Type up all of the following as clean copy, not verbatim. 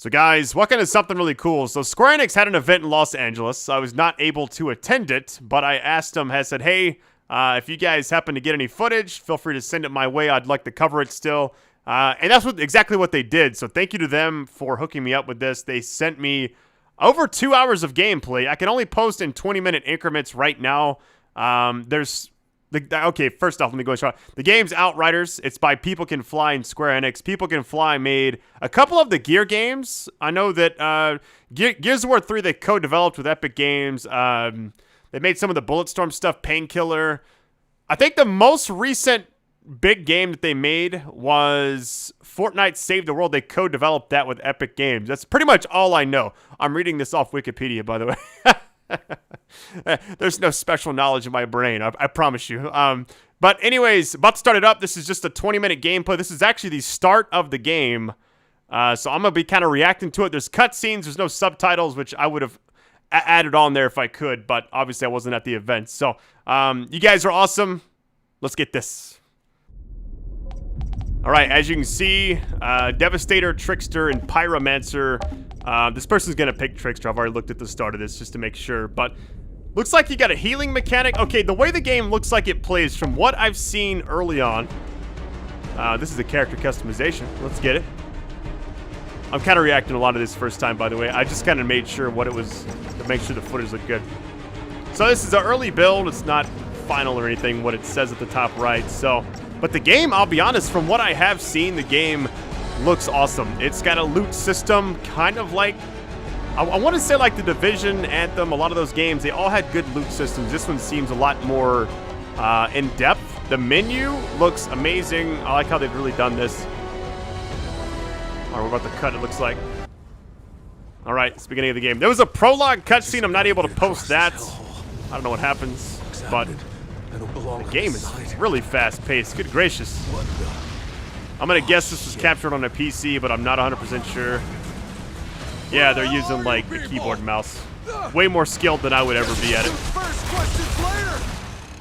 So guys, welcome to something really cool. So Square Enix had an event in Los Angeles. I was not able to attend it, but I asked them, I said, hey, if you guys happen to get any footage, feel free to send it my way. I'd like to cover it still. And that's exactly what they did. So thank you to them for hooking me up with this. They sent me over 2 hours of gameplay. I can only post in 20-minute increments right now. Okay, first off, let me go show. The game's Outriders. It's by People Can Fly and Square Enix. People Can Fly made a couple of the Gear games. I know that Gears of War 3 they co-developed with Epic Games. They made some of the Bulletstorm stuff, Painkiller. I think the most recent big game that they made was Fortnite Save the World. They co-developed that with Epic Games. That's pretty much all I know. I'm reading this off Wikipedia, by the way. There's no special knowledge in my brain, I promise you. But anyways, about to start it up. This is just a 20-minute gameplay. This is actually the start of the game. So I'm going to be kind of reacting to it. There's cutscenes. There's no subtitles, which I would have added on there if I could. But obviously, I wasn't at the event. So you guys are awesome. Let's get this. All right, as you can see, Devastator, Trickster, and Pyromancer. This person's going to pick Trickster. I've already looked at the start of this just to make sure. But looks like you got a healing mechanic. Okay, the way the game looks like it plays from what I've seen early on. This is a character customization. Let's get it. I'm kind of reacting to a lot of this first time, by the way. I just kind of made sure what it was to make sure the footage looked good. So this is an early build. It's not final or anything, what it says at the top right. But the game, I'll be honest, from what I have seen, the game looks awesome. It's got a loot system, kind of like, I want to say like the Division, Anthem, a lot of those games, they all had good loot systems. This one seems a lot more in-depth. The menu looks amazing. I like how they've really done this. All right, we're about to cut, it looks like. All right, it's the beginning of the game. There was a prologue cutscene. I'm not able to post that. I don't know what happens, but the game is really fast-paced. Good gracious. I'm going to guess this was captured on a PC, but I'm not 100% sure. Yeah, they're using, like, the keyboard and mouse. Way more skilled than I would ever be at it.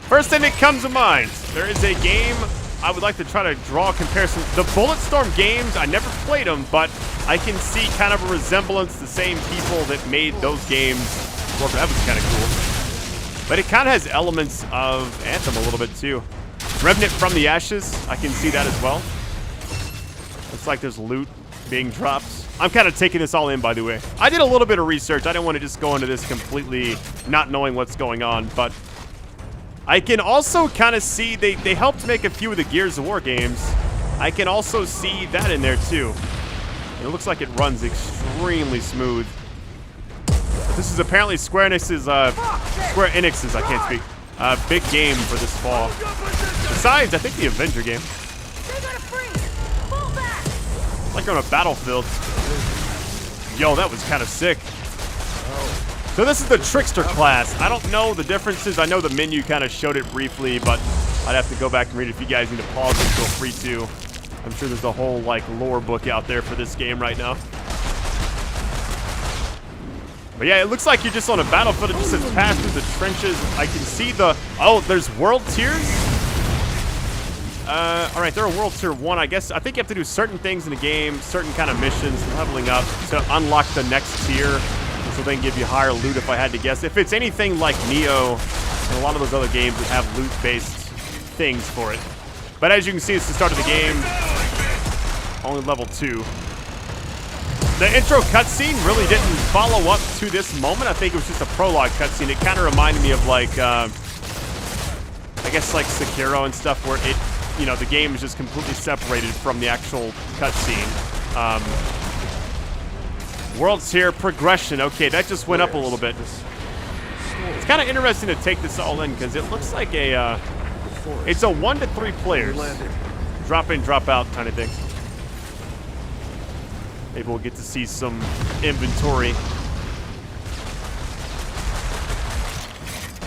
First thing that comes to mind, there is a game I would like to try to draw a comparison. The Bulletstorm games, I never played them, but I can see kind of a resemblance. The same people that made those games work. That was kind of cool. But it kind of has elements of Anthem a little bit, too. Revenant from the Ashes, I can see that as well. Looks like there's loot being dropped. I'm kind of taking this all in, by the way. I did a little bit of research. I didn't want to just go into this completely not knowing what's going on. But I can also kind of see they helped make a few of the Gears of War games. I can also see that in there, too. It looks like it runs extremely smooth. This is apparently Square Enix's, I can't speak, big game for this fall. Besides, I think the Avenger game. Like on a battlefield. Yo, that was kind of sick. So this is the Trickster class. I don't know the differences. I know the menu kind of showed it briefly, but I'd have to go back and read it. If you guys need to pause it, feel free to. I'm sure there's a whole, like, lore book out there for this game right now. But yeah, it looks like you're just on a battlefield. It just says pass through the trenches. I can see the... Oh, there's world tiers? All right, they're a world tier 1. I think you have to do certain things in the game, certain kind of missions, leveling up to unlock the next tier. This will then give you higher loot, if I had to guess. If it's anything like Neo and a lot of those other games that have loot-based things for it. But as you can see, it's the start of the game. Only level 2. The intro cutscene really didn't follow up to this moment. I think it was just a prologue cutscene. It kind of reminded me of, like, I guess, like Sekiro and stuff, where it, you know, the game is just completely separated from the actual cutscene. World's here, progression. Okay, that just went up a little bit. It's kind of interesting to take this all in because it looks like a, it's a 1 to 3 players. Drop in, drop out kind of thing. Maybe we'll get to see some inventory.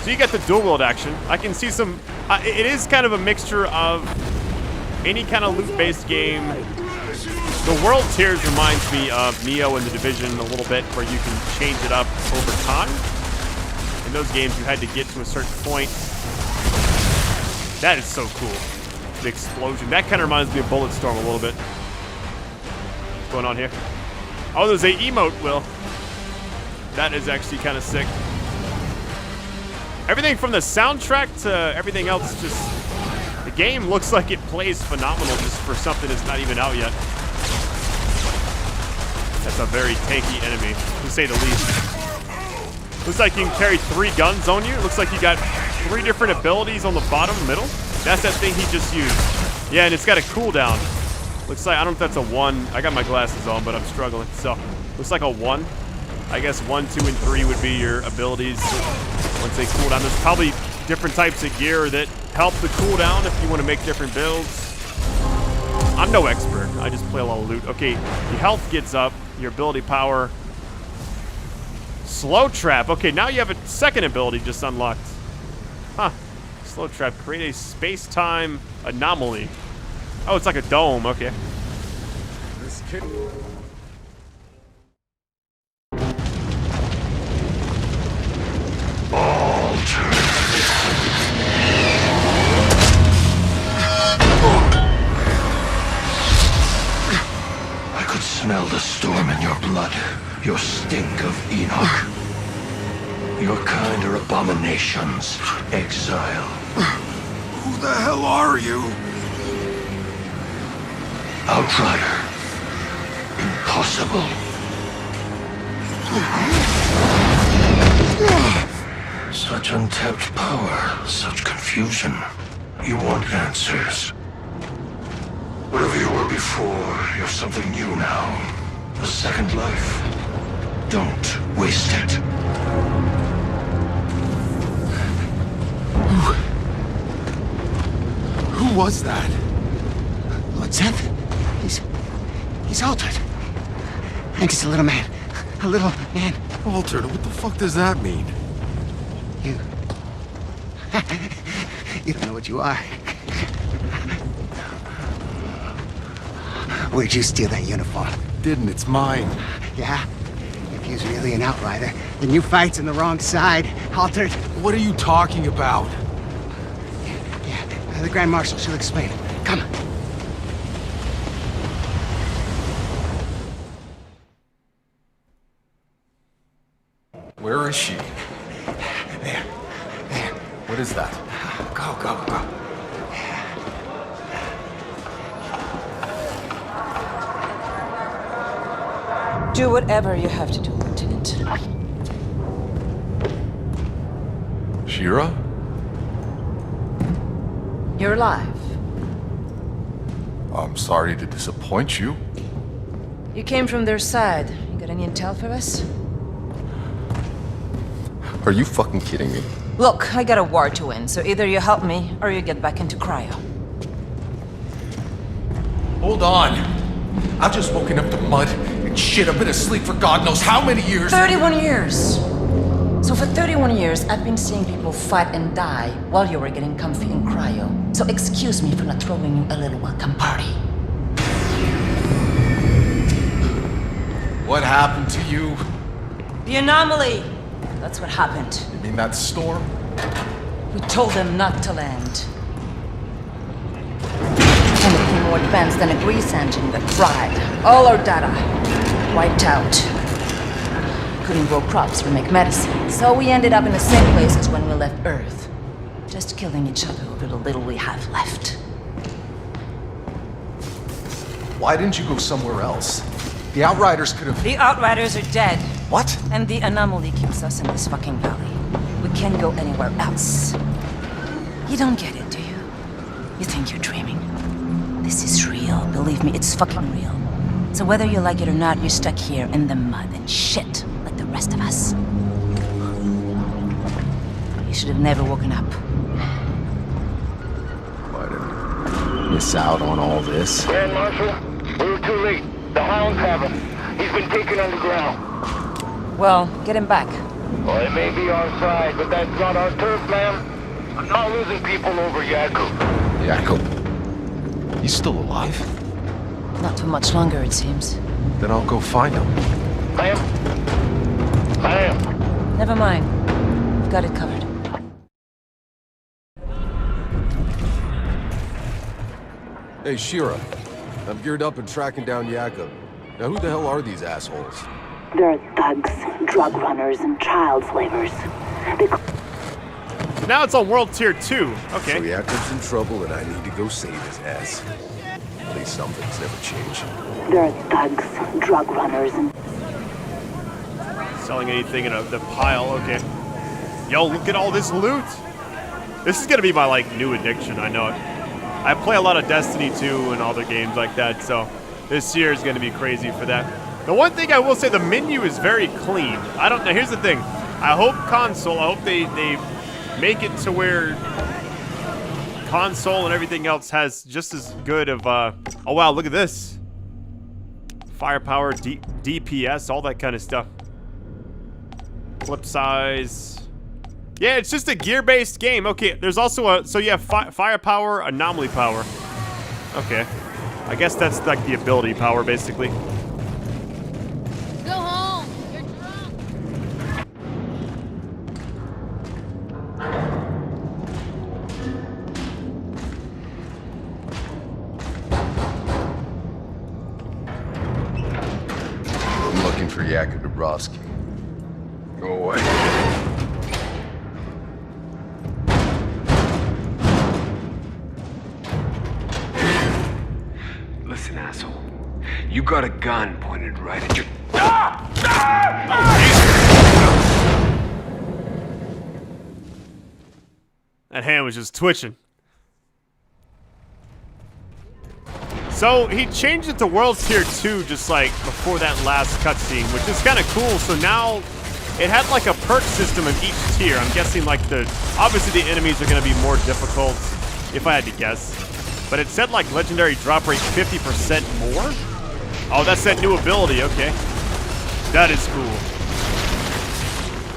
So you got the dual wield action. I can see some... it is kind of a mixture of any kind of loot-based game. The world tiers reminds me of Neo and the Division a little bit, where you can change it up over time. In those games, you had to get to a certain point. That is so cool. The explosion. That kind of reminds me of Bulletstorm a little bit. What's going on here? Oh, there's a emote, Will. That is actually kind of sick. Everything from the soundtrack to everything else, just... The game looks like it plays phenomenal just for something that's not even out yet. That's a very tanky enemy, to say the least. Looks like you can carry 3 guns on you. Looks like you got 3 different abilities on the bottom, middle. That's that thing he just used. Yeah, and it's got a cooldown. Looks like, I don't know if that's a 1. I got my glasses on, but I'm struggling. So, looks like a 1. I guess 1, 2, and 3 would be your abilities once they cool down. There's probably different types of gear that help the cooldown if you want to make different builds. I'm no expert. I just play a lot of loot. Okay, your health gets up. Your ability power. Slow trap. Okay, now you have a second ability just unlocked. Huh. Slow trap. Create a space-time anomaly. Oh, it's like a dome. Okay. This kid. I could smell the storm in your blood, your stink of Enoch. Your kind are abominations, exile. Who the hell are you? Outrider. Impossible. Such untapped power, such confusion. You want answers. Whatever you were before, you're something new now. A second life. Don't waste it. Who was that? Lord Zenth? He's altered. I'm just a little man. A little man. Altered? What the fuck does that mean? You... you don't know what you are. Where'd you steal that uniform? Didn't, it's mine. Yeah? If he's really an outrider, then you fight's on the wrong side. Altered. What are you talking about? Yeah. The Grand Marshal, she'll explain it. Come. Where is she? There. There. What is that? Go. Do whatever you have to do, Lieutenant. Shira? You're alive. I'm sorry to disappoint you. You came from their side. You got any intel for us? Are you fucking kidding me? Look, I got a war to win, so either you help me, or you get back into cryo. Hold on. I've just woken up to mud and shit. I've been asleep for God knows how many years. 31 years! So for 31 years, I've been seeing people fight and die while you were getting comfy in cryo. So excuse me for not throwing you a little welcome party. What happened to you? The anomaly! That's what happened. You mean that storm? We told them not to land. Anything more advanced than a grease engine that fried. All our data wiped out. Couldn't grow crops or make medicine, so we ended up in the same place as when we left Earth. Just killing each other over the little we have left. Why didn't you go somewhere else? The Outriders could have... The Outriders are dead. What? And the anomaly keeps us in this fucking valley. We can't go anywhere else. You don't get it, do you? You think you're dreaming. This is real. Believe me, it's fucking real. So whether you like it or not, you're stuck here in the mud and shit like the rest of us. You should have never woken up. Why didn't you miss out on all this? Grand Marshal, we were too late. The hounds have him. He's been taken underground. Well, get him back. Well, it may be our side, but that's not our turf, ma'am. I'm not losing people over Yakub. Yakub? He's still alive? Not for much longer, it seems. Then I'll go find him. Ma'am? Ma'am? Never mind. We've got it covered. Hey, Shira. I'm geared up and tracking down Yakub. Now who the hell are these assholes? They're thugs, drug runners, and child slavers. So now it's on World Tier 2. Okay. So Yakub's in trouble and I need to go save his ass. At least some things never change. They're thugs, drug runners, and... Selling anything in the pile. Okay. Yo, look at all this loot. This is gonna be my, like, new addiction. I know it. I play a lot of Destiny 2 and other games like that, so this year is gonna be crazy for that. The one thing I will say, the menu is very clean. I don't know. Here's the thing. I hope console, I hope they make it to where console and everything else has just as good of, oh wow, look at this. Firepower, DPS, all that kind of stuff. Flip size. Yeah, it's just a gear-based game. Okay, there's also a, so you have firepower, anomaly power. Okay. I guess that's like the ability power, basically. Go home. You're drunk. I'm looking for Yakub Dabrowski. Go away. Listen, asshole. You got a gun pointed right at your... That hand was just twitching. So he changed it to World Tier 2 just like before that last cutscene, which is kind of cool. So now it had like a perk system in each tier. I'm guessing like obviously the enemies are going to be more difficult, if I had to guess. But it said like legendary drop rate 50% more? Oh, that's that new ability, okay. That is cool.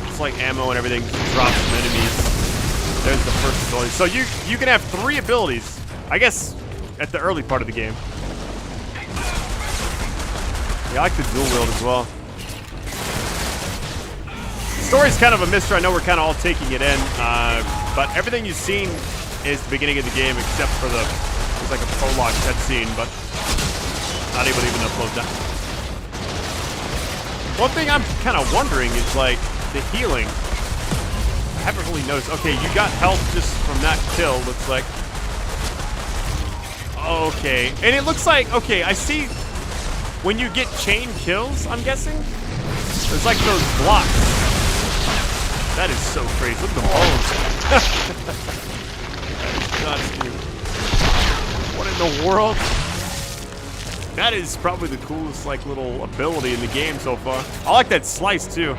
It's like ammo and everything drops from enemies. There's the first ability. So you can have 3 abilities, I guess, at the early part of the game. Yeah, I like the dual wield as well. The story's kind of a mystery. I know we're kind of all taking it in, but everything you've seen is the beginning of the game, except for there's like a prologue cutscene, but not able to even upload that. One thing I'm kind of wondering is like the healing. I haven't really noticed. Okay, you got health just from that kill, looks like. Okay, and it looks like, okay, I see when you get chain kills, I'm guessing, there's like those blocks. That is so crazy. Look at the bones. That is nuts, dude. What in the world? That is probably the coolest, like, little ability in the game so far. I like that slice, too.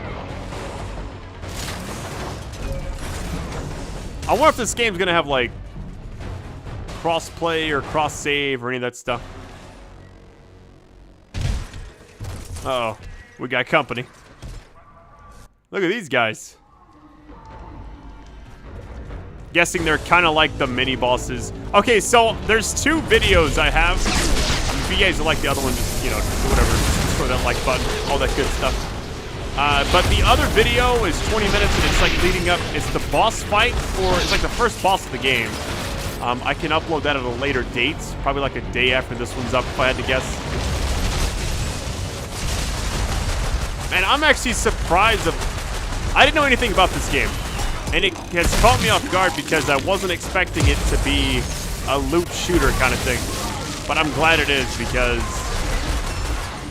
I wonder if this game's gonna have, like, cross-play or cross-save or any of that stuff. Uh-oh. We got company. Look at these guys. Guessing they're kind of like the mini-bosses. Okay, so there's 2 videos I have. If you guys like the other one, just, you know, whatever. Just throw that like button. All that good stuff. But the other video is 20 minutes, and it's like leading up. It's the boss fight for... It's like the first boss of the game. I can upload that at a later date, probably like a day after this one's up, if I had to guess. And I'm actually surprised I didn't know anything about this game. And it has caught me off guard because I wasn't expecting it to be a loot shooter kind of thing. But I'm glad it is, because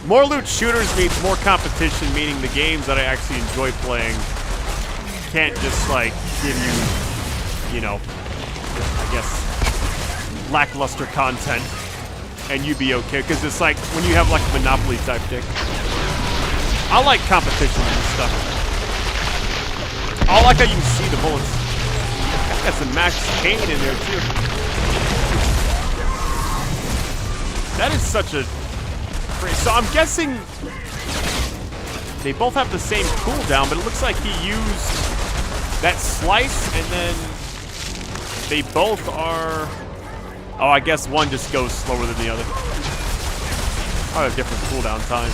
more loot shooters means more competition, meaning the games that I actually enjoy playing can't just like give you know, I guess, lackluster content and you be okay, because it's like when you have like a Monopoly type thing. I like competition and stuff. I like how you can see the bullets. Got some Max Payne in there too. That is such a crazy. So I'm guessing they both have the same cooldown, but it looks like he used that slice and then they both are... Oh, I guess one just goes slower than the other. Probably have different cooldown times.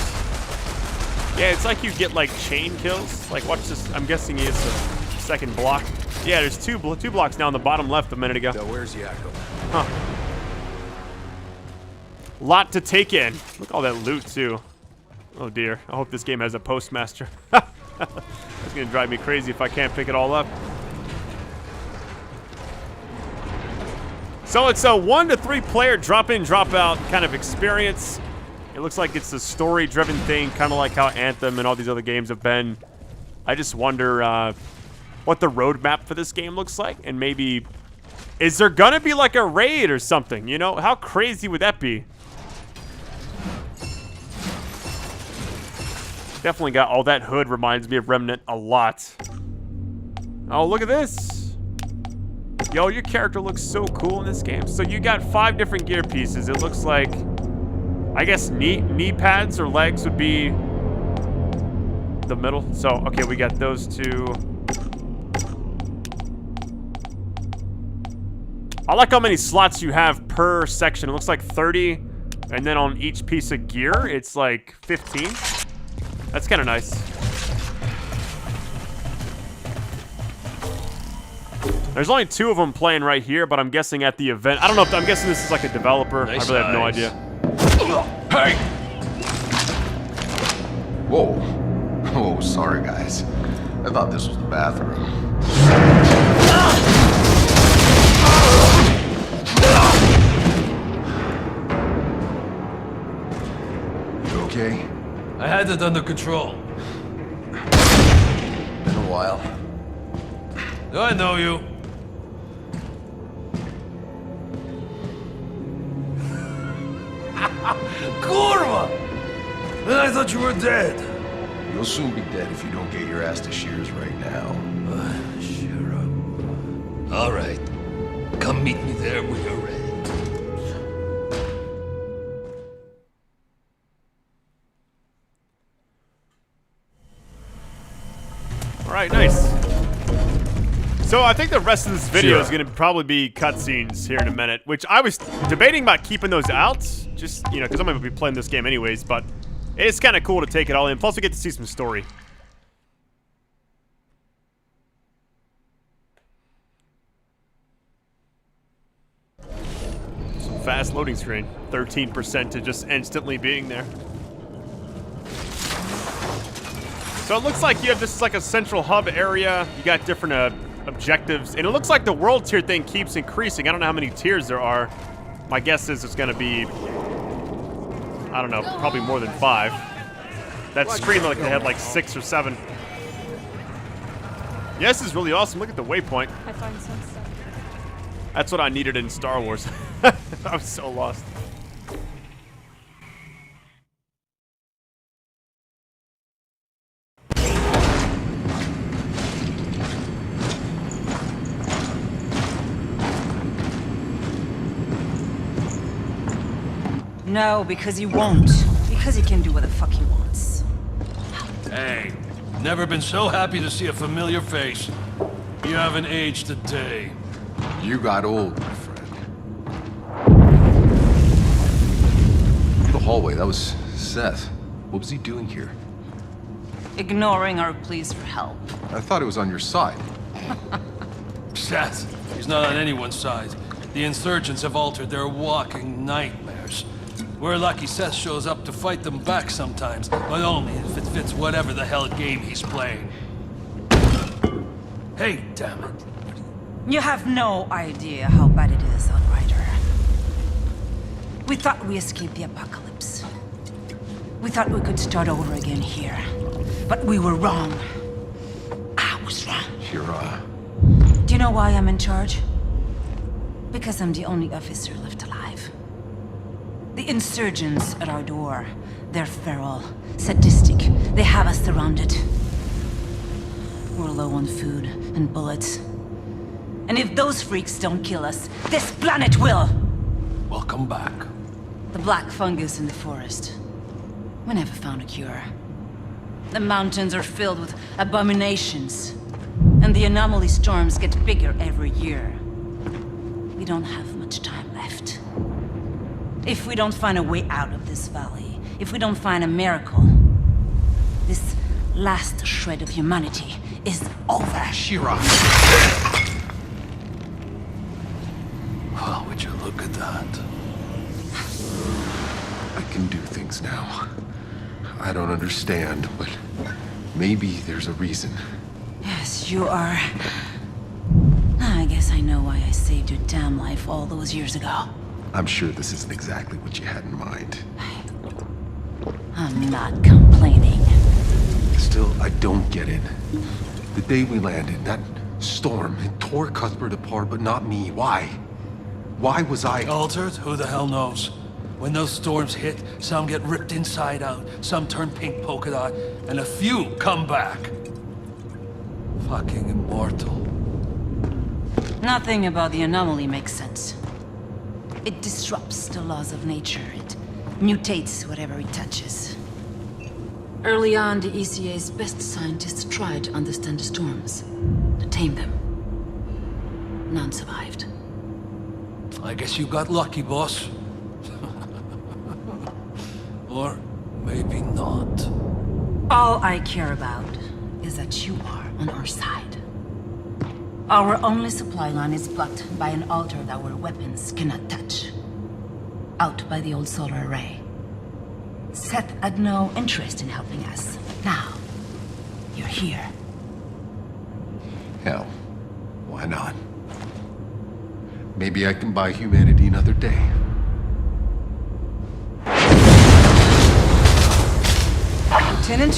Yeah, it's like you get like chain kills. Like, watch this. I'm guessing it's the second block. Yeah, there's two blocks now on the bottom left a minute ago. Now, where's Yakub? Huh. Lot to take in. Look at all that loot, too. Oh dear, I hope this game has a postmaster. It's gonna drive me crazy if I can't pick it all up. So it's a 1 to 3 player drop in, drop out kind of experience. It looks like it's a story driven thing, kind of like how Anthem and all these other games have been. I just wonder what the roadmap for this game looks like, and maybe, is there gonna be like a raid or something, you know? How crazy would that be? Definitely got, all that hood reminds me of Remnant a lot. Oh, look at this. Yo, your character looks so cool in this game. So you got 5 different gear pieces. It looks like, I guess knee pads or legs would be the middle. So, okay, we got those 2. I like how many slots you have per section. It looks like 30, and then on each piece of gear, it's like 15. That's kind of nice. There's only 2 of them playing right here, but I'm guessing at the event. I don't know if, I'm guessing this is like a developer. Nice, I really have no idea. Hey! Whoa. Oh, sorry, guys. I thought this was the bathroom. You okay? I had it under control. Been a while. I know you. Kurva! And I thought you were dead. You'll soon be dead if you don't get your ass to Shears right now. Sure. All right. Come meet me there when you're ready. All right, nice. So I think the rest of this video is going to probably be cutscenes here in a minute, which I was debating about keeping those out, just, you know, because I'm going to be playing this game anyways, but it's kind of cool to take it all in. Plus, we get to see some story. Some fast loading screen. 13% to just instantly being there. So it looks like you have, this is like a central hub area. You got different objectives, and it looks like the world tier thing keeps increasing. I don't know how many tiers there are. My guess is it's gonna be, I don't know, probably more than 5. That screen looked like they had like 6 or 7. Yeah, this is really awesome. Look at the waypoint. I find some stuff. That's what I needed in Star Wars. I was so lost. No, because he won't. Because he can do what the fuck he wants. Hey, never been so happy to see a familiar face. You haven't aged a day. You got old, my friend. The hallway, that was Seth. What was he doing here? Ignoring our pleas for help. I thought it was on your side. Seth, he's not on anyone's side. The insurgents have altered their walking nightmares. We're lucky Seth shows up to fight them back sometimes, but only if it fits whatever the hell game he's playing. Hey, damn it. You have no idea how bad it is, Outrider. We thought we escaped the apocalypse. We thought we could start over again here. But we were wrong. I was wrong. You're, Do you know why I'm in charge? Because I'm the only officer left alive. The insurgents at our door, they're feral, sadistic. They have us surrounded. We're low on food and bullets. And if those freaks don't kill us, this planet will! Welcome back. The black fungus in the forest. We never found a cure. The mountains are filled with abominations. And the anomaly storms get bigger every year. We don't have much time left. If we don't find a way out of this valley, if we don't find a miracle, this last shred of humanity is over. Shira. Well, would you look at that? I can do things now. I don't understand, but maybe there's a reason. Yes, you are. I guess I know why I saved your damn life all those years ago. I'm sure this isn't exactly what you had in mind. I'm not complaining. Still, I don't get it. The day we landed, that storm, it tore Cuthbert apart, but not me. Why? Why was I... Altered? Who the hell knows? When those storms hit, some get ripped inside out, some turn pink polka dot, and a few come back. Fucking immortal. Nothing about the anomaly makes sense. It disrupts the laws of nature. It mutates whatever it touches. Early on, the ECA's best scientists tried to understand the storms, to tame them. None survived. I guess you got lucky, boss. Or maybe not. All I care about is that you are on our side. Our only supply line is blocked by an altar that our weapons cannot touch. Out by the old solar array. Seth had no interest in helping us. Now, you're here. Hell, why not? Maybe I can buy humanity another day. Lieutenant?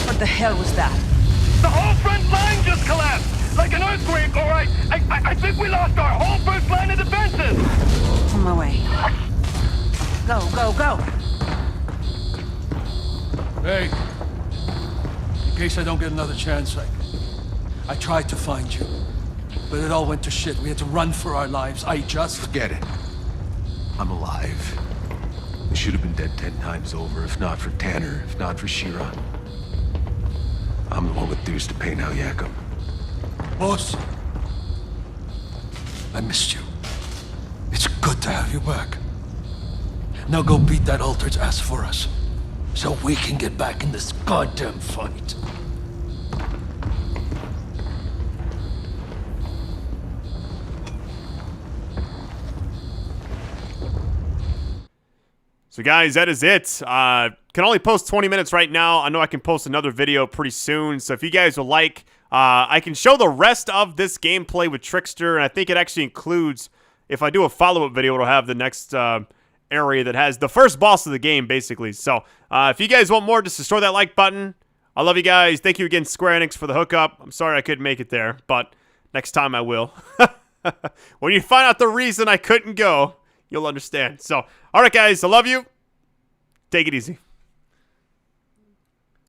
What the hell was that? The whole front line just collapsed! Like an earthquake, all right? I think we lost our whole first line of defenses! On my way. Go, go, go! Hey, in case I don't get another chance, I tried to find you, but it all went to shit. We had to run for our lives. Forget it. I'm alive. I should have been dead 10 times over, if not for Tanner, if not for Shira. I'm the one with dues to pay now, Jakob. Boss, I missed you. It's good to have you back. Now go beat that Altered's ass for us, so we can get back in this goddamn fight. So guys, that is it. Can only post 20 minutes right now. I know I can post another video pretty soon. So if you guys would like, I can show the rest of this gameplay with Trickster. And I think it actually includes, if I do a follow-up video, it'll have the next area that has the first boss of the game, basically. So if you guys want more, just destroy that like button. I love you guys. Thank you again, Square Enix, for the hookup. I'm sorry I couldn't make it there, but next time I will. When you find out the reason I couldn't go, you'll understand. So, all right, guys, I love you. Take it easy.